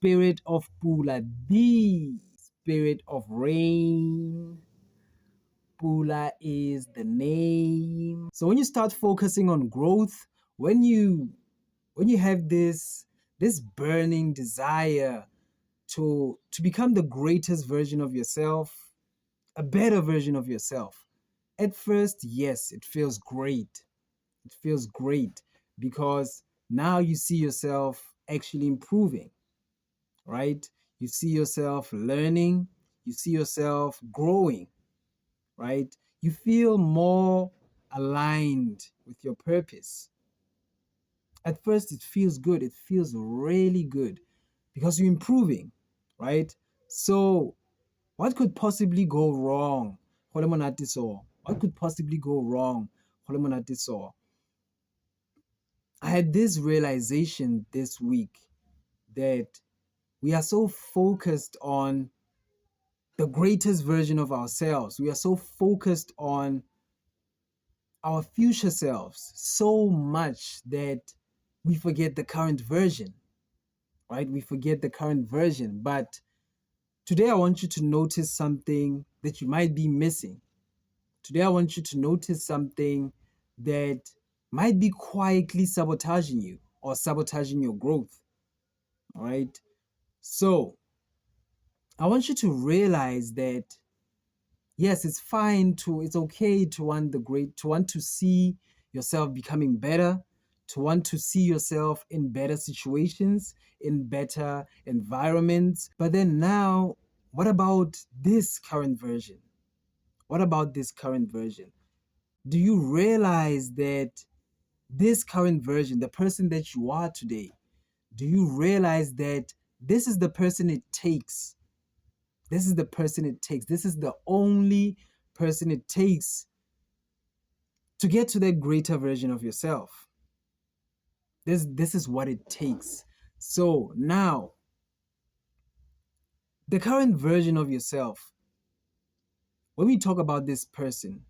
spirit of Pula, the spirit of rain. Pula is the name. So when you start focusing on growth, when you have this burning desire to become the greatest version of yourself, a better version of yourself. At first, yes, it feels great. It feels great because now you see yourself actually improving, right? You see yourself learning, you see yourself growing, right? You feel more aligned with your purpose. At first, it feels good. It feels really good because you're improving, right? So, what could possibly go wrong? What could possibly go wrong? I had this realization this week that we are so focused on the greatest version of ourselves. We are so focused on our future selves so much that we forget the current version, right? We forget the current version. But today, I want you to notice something that you might be missing. Today, I want you to notice something that might be quietly sabotaging you or sabotaging your growth. All right. So, I want you to realize that yes, it's okay to want to want to see yourself becoming better, to want to see yourself in better situations, in better environments. But then now, what about this current version? What about this current version? Do you realize that this current version, the person that you are today, do you realize that this is the person it takes? This is the person it takes. This is the only person it takes to get to that greater version of yourself. This is what it takes. So now, the current version of yourself, when we talk about this person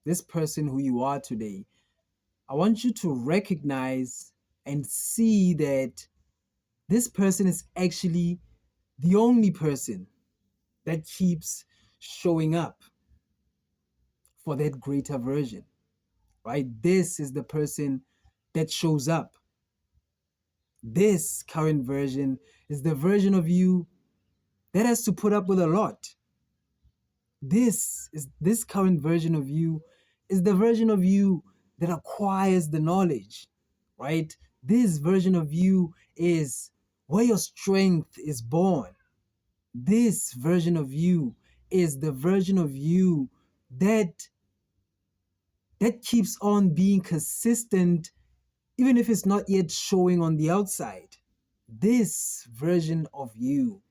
who you are today, I want you to recognize and see that this person is actually the only person that keeps showing up for that greater version, right? This is the person that shows up. This current version is the version of you that has to put up with a lot. This current version of you is the version of you that acquires the knowledge, right? This version of you is where your strength is born. This version of you is the version of you that keeps on being consistent even if it's not yet showing on the outside. This version of you,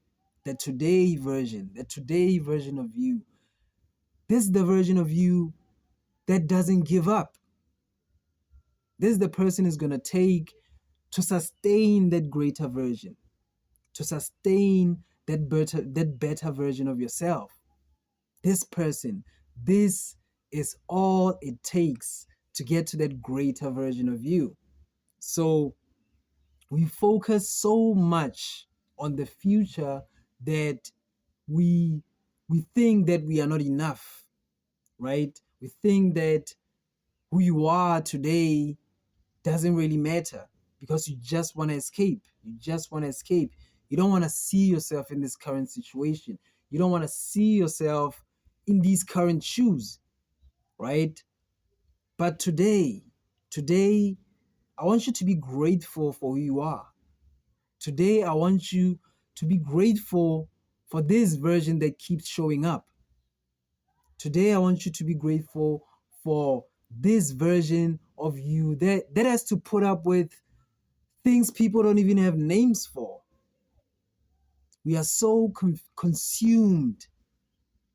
the today version of you, this is the version of you that doesn't give up. This is the person is going to take to sustain that greater version, to sustain that better version of yourself. This person, this is all it takes to get to that greater version of you. So we focus so much on the future that we we think that we are not enough, right? We think that who you are today doesn't really matter because you just want to escape. You just want to escape. You don't want to see yourself in this current situation. You don't want to see yourself in these current shoes, right? But today, I want you to be grateful for who you are. Today, I want you to be grateful for this version that keeps showing up. Today, I want you to be grateful for this version of you that has to put up with things people don't even have names for. We are so consumed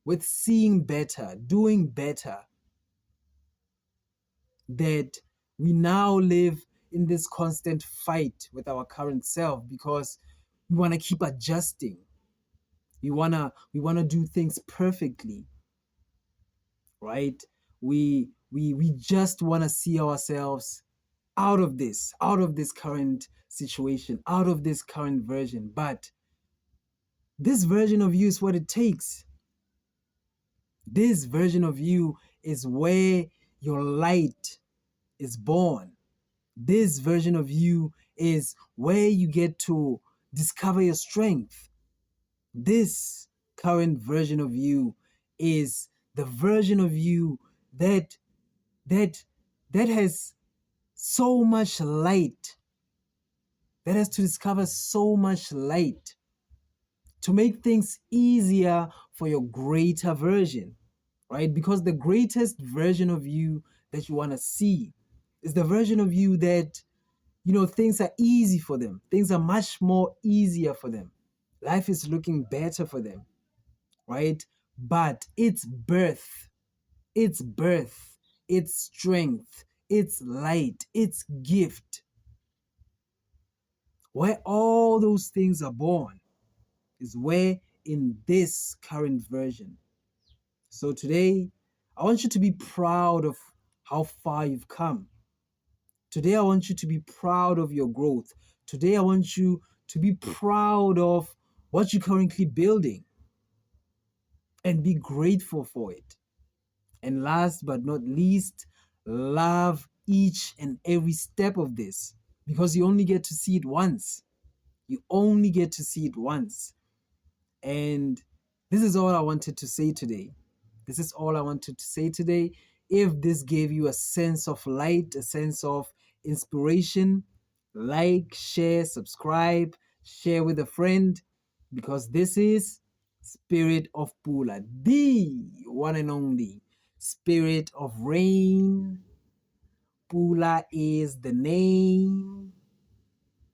with seeing better, doing better, that we now live in this constant fight with our current self because we want to keep adjusting. We want to do things perfectly, right? We just want to see ourselves out of this current situation, out of this current version. But this version of you is what it takes. This version of you is where your light is born. This version of you is where you get to discover your strength. This current version of you is the version of you that that that has so much light, that has to discover so much light to make things easier for your greater version, right? Because the greatest version of you that you want to see is the version of you that, things are easy for them. Things are much more easier for them. Life is looking better for them, right? But its birth, its strength, its light, its gift, where all those things are born, is where in this current version. So today, I want you to be proud of how far you've come. Today, I want you to be proud of your growth. Today, I want you to be proud of what you're currently building and be grateful for it. And last but not least, love each and every step of this because you only get to see it once. You only get to see it once. And this is all I wanted to say today. This is all I wanted to say today. If this gave you a sense of light, a sense of inspiration, like, share, subscribe, share with a friend, because this is Spirit of Pula, the one and only Spirit of Rain. Pula is the name.